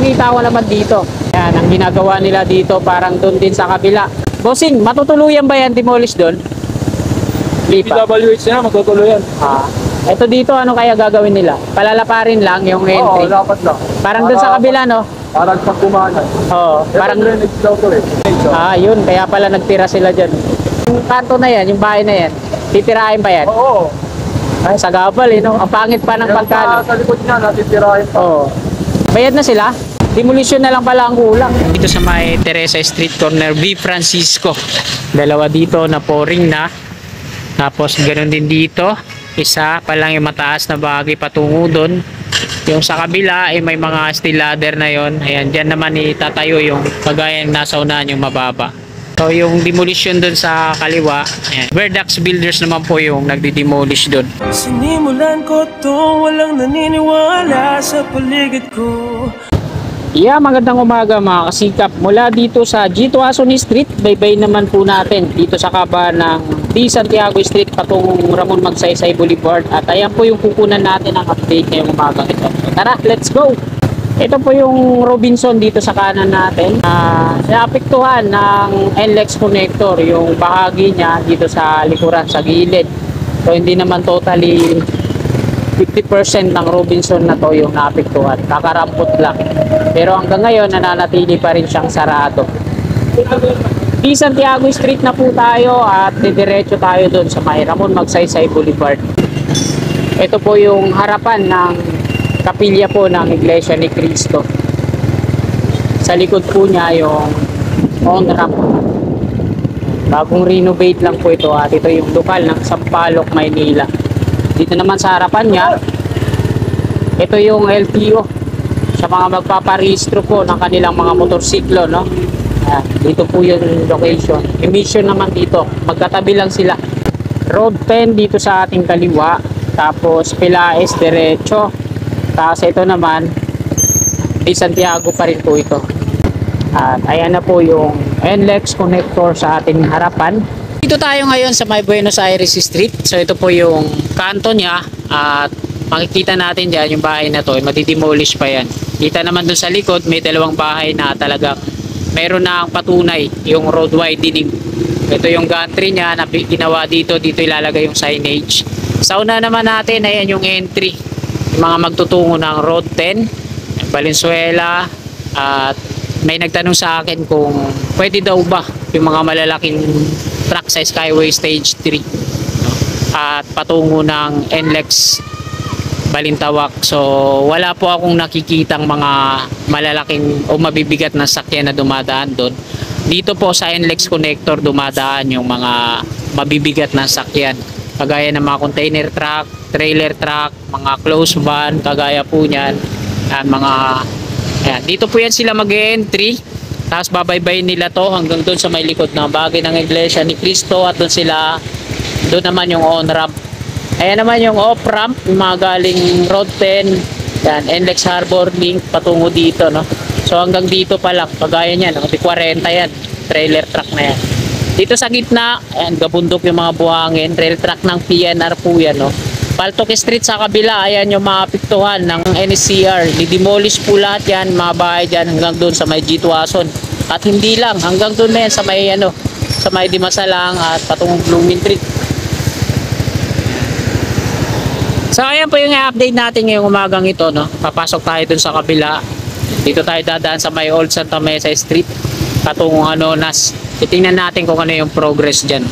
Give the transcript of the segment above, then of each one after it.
Papakita ko naman dito. Yan, ang ginagawa nila dito parang doon din sa kabila. Bossing, matutuluyan ba yan demolish doon? Lipa. PWH na, matutuluyan. Ito dito, ano kaya gagawin nila? Palalaparin lang yung entry. Oo, dapat lang. Parang doon sa kabila, no? Parang sa kumanan. Oo, parang... yun, kaya pala nagtira sila dyan. Yung kanto na yan, yung bahay na yan, titirahin pa yan? Oo. Ay, sa gabal, no? Ang pangit pa ng pagkano. Sa likod niya, natitirahin pa. Oo. Bayad na sila? Demolition na lang pala ang kulang. Dito sa may Teresa Street Corner, B. Francisco. Dalawa dito na pouring na. Tapos ganoon din dito. Isa pa lang yung mataas na bahagi patungo doon. Yung sa kabila ay may mga steel ladder na yon. Ayan, dyan naman itatayo yung kagaya ng nasa unahan yung mababa. So yung demolition doon sa kaliwa, ayan. Verdax Builders naman po yung nagdi-demolish doon. Sinimulan ko to, walang naniniwala sa paligid ko. Yeah, magandang umaga mga kasikap. Mula dito sa G. Tuason Street, baybay naman po natin dito sa kaba ng D. Santiago Street patungong Ramon Magsaysay Boulevard. At ayan po yung kukunan natin ang update ngayong umaga ito. Tara, let's go! Ito po yung Robinson dito sa kanan natin. Naapektuhan ng NLEX connector, yung bahagi niya dito sa likuran, sa gilid. So hindi naman totally 50% ng Robinson na to yung naapektuhan. Kakarampot lang. Pero hanggang ngayon, nananatili pa rin siyang sarado. Di Santiago Street na po tayo at didiretso tayo doon sa may Ramon Magsaysay Boulevard. Ito po yung harapan ng kapilya po ng Iglesia ni Cristo. Sa likod po niya yung on-ramp. Bagong renovate lang po ito at ito yung lokal ng Sampaloc, Maynila. Dito naman sa harapan niya, ito yung LTO sa mga magpaparehistro po ng kanilang mga motorsiklo, no? Dito po yung location. Emission naman dito, magkatabi lang sila. Road 10 dito sa ating kaliwa, tapos Pilaes diretso, tapos ito naman di Santiago pa rin po ito. At ayan na po yung NLEX connector sa ating harapan. Dito tayo ngayon sa may Buenos Aires Street. So ito po yung kanto niya at makikita natin dyan yung bahay na to, matidemolish pa yan. Kita naman dun sa likod may dalawang bahay na talagang meron na ang patunay yung road widening. Ito yung gantry niya na ginawa dito ilalagay yung signage. Sa una naman natin, ayan yung entry, yung mga magtutungo ng Road 10 Valenzuela. At may nagtanong sa akin kung pwede daw ba yung mga malalaking truck sa Skyway Stage 3 at patungo ng NLEX Balintawak. So wala po akong nakikitang mga malalaking o mabibigat na sakyan na dumadaan doon. Dito po sa NLEX connector dumadaan yung mga mabibigat na sakyan, kagaya ng mga container truck, trailer truck, mga closed van, kagaya po niyan. At mga ayan, dito po yan sila mag-entry, tapos babaybay nila to hanggang doon sa may likod na bagay ng Iglesia ni Cristo at doon naman yung on-ramp. Ayan naman yung off-ramp, yung mga galing Road 10, yan, NLEX Harbor Link patungo dito, no? So hanggang dito pa lang, kagaya niyan, no? 40 yan, trailer truck na yan. Dito sa gitna, ayan, gabundok yung mga buhangin, rail truck ng PNR po yan, no? Paltok Street sa kabila, ayan yung mga apektuhan ng NSCR. Didemolish po lahat yan, mga bahay dyan hanggang doon sa may G. Tuason. At hindi lang, hanggang doon na yan sa may, sa may Dimasalang at patungong Blooming Street. So ayan po yung update natin ngayong umagang ito, no? Papasok tayo dun sa kabila. Dito tayo dadaan sa may Old Santa Mesa Street patungong Anonas. Titingnan natin kung ano yung progress dyan.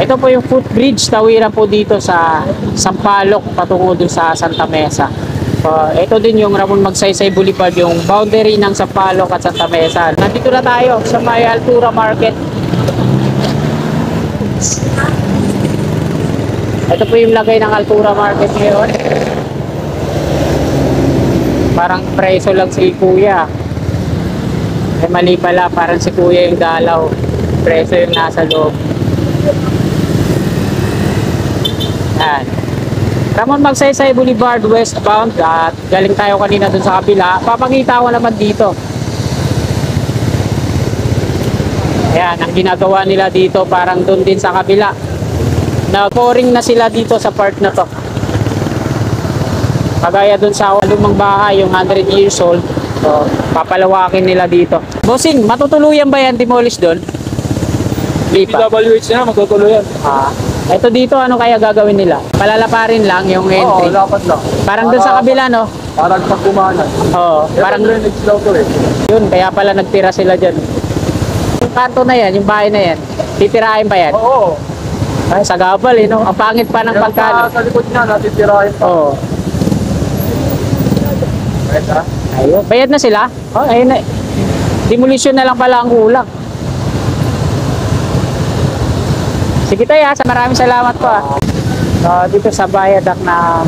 Ito po yung footbridge, tawiran po dito sa Sampaloc patungo dun sa Santa Mesa. Ito din yung Ramon Magsaysay Boulevard, yung boundary ng Sampaloc at Santa Mesa. Nandito na tayo sa may Altura Market. Ito po yung lagay ng Altura Market ngayon. Parang preso lang si Kuya. Mali pala, parang si Kuya yung dalaw. Preso yung nasa loob. Yan. Ramon Magsaysay Boulevard westbound at galing tayo kanina dun sa kabila. Papakita ko naman dito. Ayan, ang ginagawa nila dito parang doon din sa kabila. Nag-pouring na sila dito sa part na to. Kagaya doon sa lumang bahay, yung 100 years old. So, papalawakin nila dito. Bossing, matutuluyan ba yan demolish doon? Di pa. DWH na, magkukulo yan. Ito dito, ano kaya gagawin nila? Palalaparin lang yung Oo, entry. dapat lang. Parang doon sa kabila, no? Parang pagkumanan. Oo, Parang parang drainage daw to eh. yun, kaya pala nagtira sila dyan. Yung kanto na yan, yung bahay na yan, titirahin pa yan. Oo. Ay, sa gabal eh, no? Ang pangit pa ng Yung pagkano. sa likod niya, natitirahin pa. Oo. Right, ha? Ayun. Bayad na sila? Oh, ayun na. Demolition na lang pala ang kulang. Sige tayo, maraming salamat po. Dito sa viaduct ng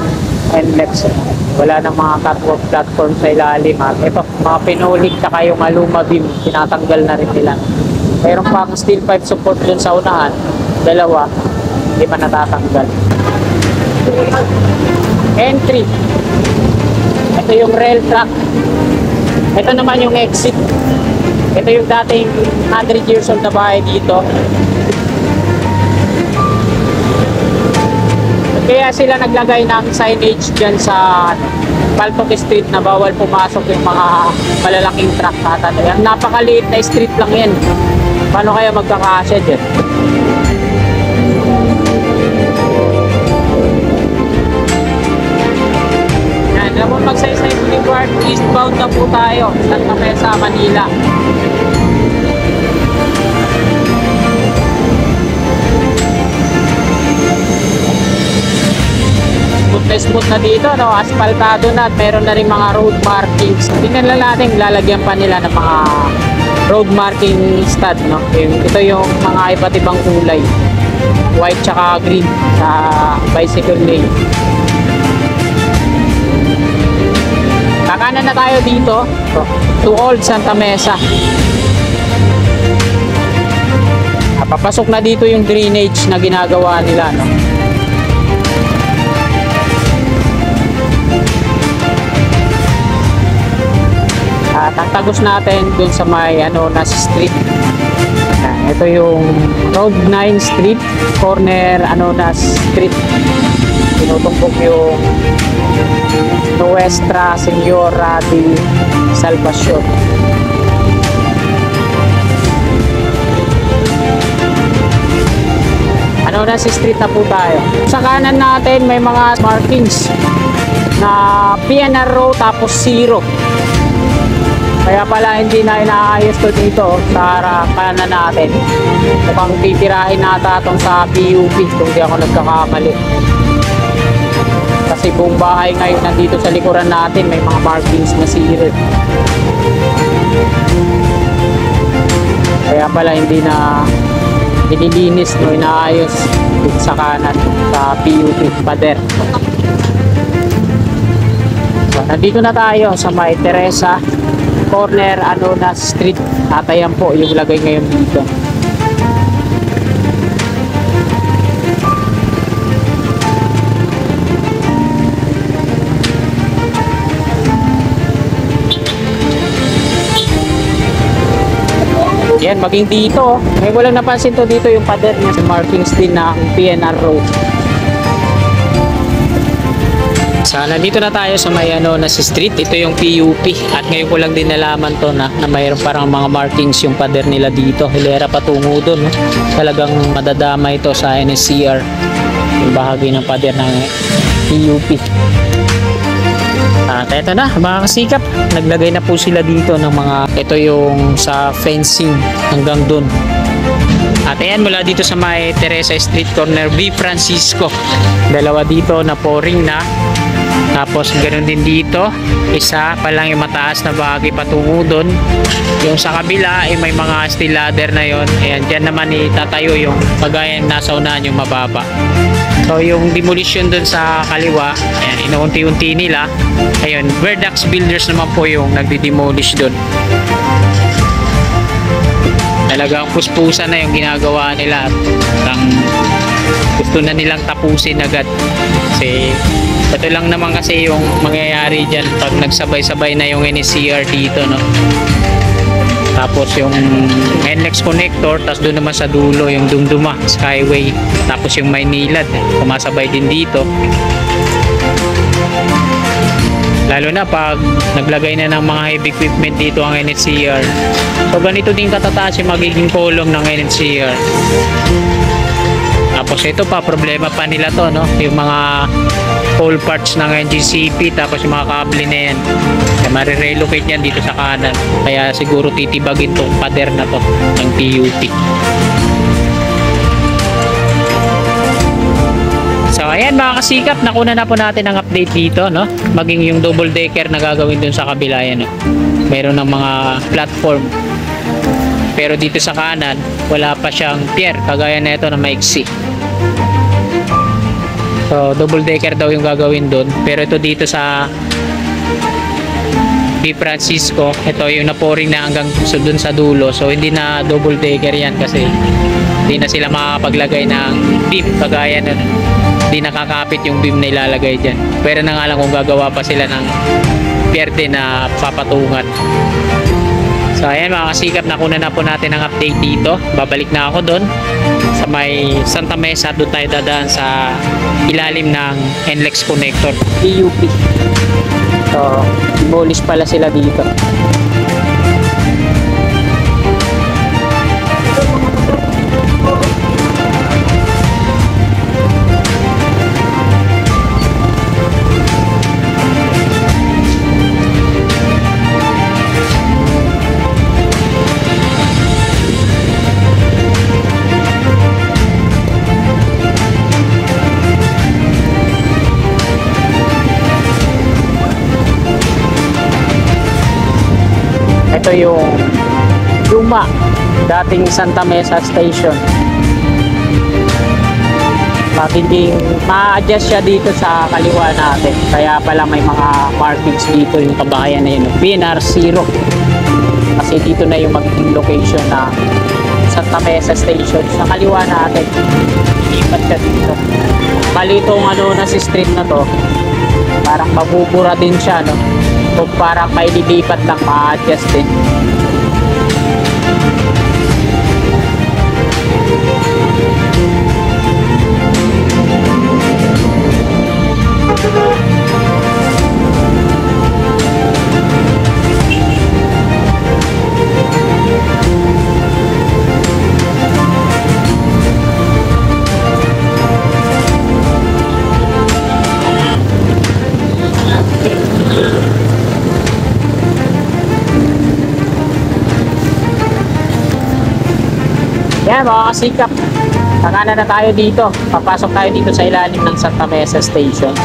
NLEX, wala nang mga catwalk platform sa ilalim. Ito, mga pinulik tsaka yung aluma beam, tinatanggal na rin nila. Mayroon pang steel pipe support dun sa unahan, dalawa, hindi pa natatanggal. Entry. Ito yung rail track. Ito naman yung exit. Ito yung dating 100 years old na bahay dito. Kaya sila naglagay ng signage dyan sa Paltok Street na bawal pumasok yung mga malalaking truck. Ang napakaliit na street lang yan. Paano kaya magkakasya dyan? Yan, Ramon Magsaysay Boulevard, eastbound na po tayo. Santa Mesa, Manila. Smooth na dito, no? Asfaltado na at meron na rin mga road markings. Tingnan lang natin, lalagyan pa nila ng mga road marking stud, no? Ito yung mga iba't ibang kulay. White tsaka green sa bicycle lane. Kakanan na tayo dito to Old Santa Mesa. Papasok na dito yung drainage na ginagawa nila, no? Tatagos natin dun sa may na street. Ito yung Road 9 Street, corner na street. Tinutumpok yung Nuestra Señora de Salvacion. Na si street na po tayo. Sa kanan natin may mga markings na PNR row tapos 0. Kaya pala hindi na inaayos to dito sa kanan natin. Mukhang titirahin nata itong sa PUP kung di ako nagkakamali. Kasi buong bahay ngayon nandito sa likuran natin may mga markings na 0. Kaya pala hindi na nililinis, no, inaayos dito sa kanan sa PUP pader. So, nandito na tayo sa may Teresa corner na street. Ayan po yung lagay ngayon dito. Yan, maging dito. May walang napansin to dito yung pader niya sa markings din na PNR road. Nandito na tayo sa may na si street. Ito yung PUP at ngayon ko lang din nalaman to na mayroon parang mga markings yung pader nila dito. Hilera patungo doon, no? Talagang madadama ito sa NSCR yung bahagi ng pader ng PUP. At eto na mga kasikap, naglagay na po sila dito ng mga, ito yung sa fencing hanggang doon. At ayan, mula dito sa may Teresa Street corner B Francisco, dalawa dito na pouring na. Tapos ganoon din dito, isa pa lang yung mataas na bahagi patungo doon. Yung sa kabila ay may mga steel ladder na yon. Ayan, dyan naman itatayo yung pagaya nasa unahan yung mababa. So yung demolition doon sa kaliwa, ayan, inuunti-unti nila. Ayun, Verdax Builders naman po yung nagdi-demolish doon. Talagang puspusan na yung ginagawa nila. Gusto na nilang tapusin agad. Kasi ito lang naman kasi yung mangyayari dyan pag nagsabay-sabay na yung NSCR dito, no? Tapos yung NLEX connector, tapos doon naman sa dulo yung Dumduma Skyway, tapos yung Maynilad kumasabay din dito. Lalo na pag naglagay na ng mga heavy equipment dito ang NHCR. So ganito din katataas yung magiging column ng NHCR. Tapos ito pa, problema pa nila to, no? Yung mga whole parts ng NGCP, tapos yung mga kable na yan. Kaya marirelocate yan dito sa kanan. Kaya siguro titibagin tong pader na to ng PUP. So ayan mga kasikap, nakuna na po natin ang update dito, no? Maging yung double decker na gagawin dun sa kabila yan, no? Meron ng mga platform. Pero dito sa kanan, wala pa siyang pier, kagaya na ito na maiksi. So double decker daw yung gagawin dun. Pero ito dito sa B. Francisco, ito yung naporing na hanggang dun sa dulo. So hindi na double decker yan kasi hindi na sila makakapaglagay ng beam, kagaya na hindi nakakapit yung beam na ilalagay dyan. Pero na nga lang kung gagawa pa sila ng pierde na papatungan. So ayan mga kasikap, nakuna na po natin ang update dito. Babalik na ako doon sa may Santa Mesa. Doon tayo dadaan sa ilalim ng NLEX connector PUP. So demolish pala sila dito. Ito yung luma dating Santa Mesa Station. Hindi ma-adjust siya dito sa kaliwa natin, kaya pala may mga markings dito yung kabahayan na yun, PNR 0, kasi dito na yung magiging location na Santa Mesa Station sa kaliwa natin. Ilipat siya dito. Bali itong ano na si street na to, parang mabubura din siya, no? O parang may lilipat lang, ma-adjust din. Yan mga kasikap, nakana na tayo dito. Papasok tayo dito sa ilalim ng Santa Mesa Station.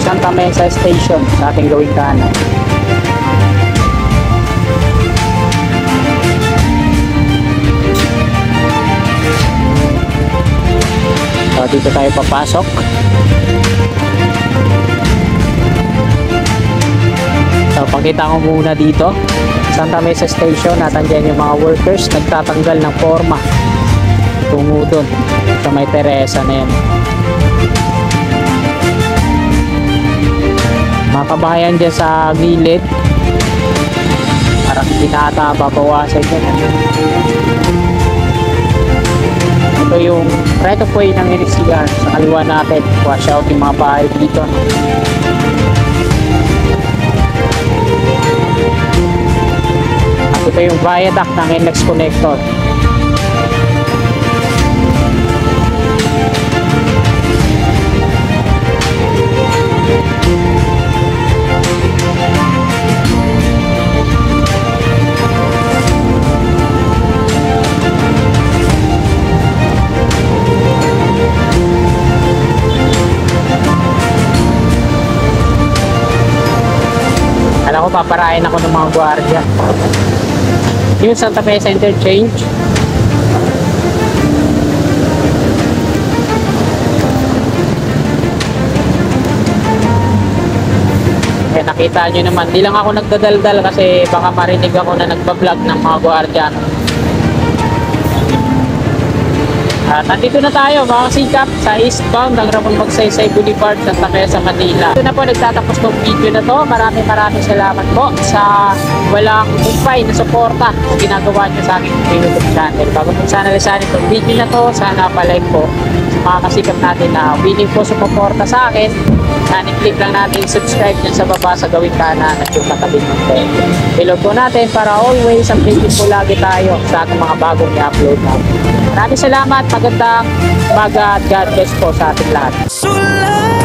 Santa Mesa Station sa ating gawing kanan. So dito tayo papasok. So pakita ko muna dito Santa Mesa Station, natandyan yung mga workers nagtatanggal ng forma tungo dun sa may Teresa na yan. Mga kabahayan dyan sa gilid, parang hindi na ata babawasan yan. Ito yung right of way ng NHCR sa kaliwa natin. Watch out yung mga bahay dito. At ito yung viaduct ng NLEX connector. paparayan ako ng mga gwardiya. Yung Santa Mesa Interchange. Eh, nakita nyo naman, di lang ako nagdadaldal kasi baka marinig ako na nagbablog ng mga gwardiya. At nandito na tayo mga kasikap sa eastbound ng Ramon Magsaysay Boulevard, Santa Mesa, Manila. Ito na po nagtatapos ng video na to. Maraming salamat po sa walang upay na suporta na ginagawa nyo sa aking YouTube channel. Bago po sana lisanin itong video na to, sana palike po sa mga kasikap natin na willing po sumuporta sa akin. I-click lang natin subscribe dyan sa baba sa gawing kanan at yung katabi ng bell. Below po natin para always updated po lagi tayo sa ating mga bagong i-upload natin. Maraming salamat, magandang umaga at God bless po sa ating lahat. Sulat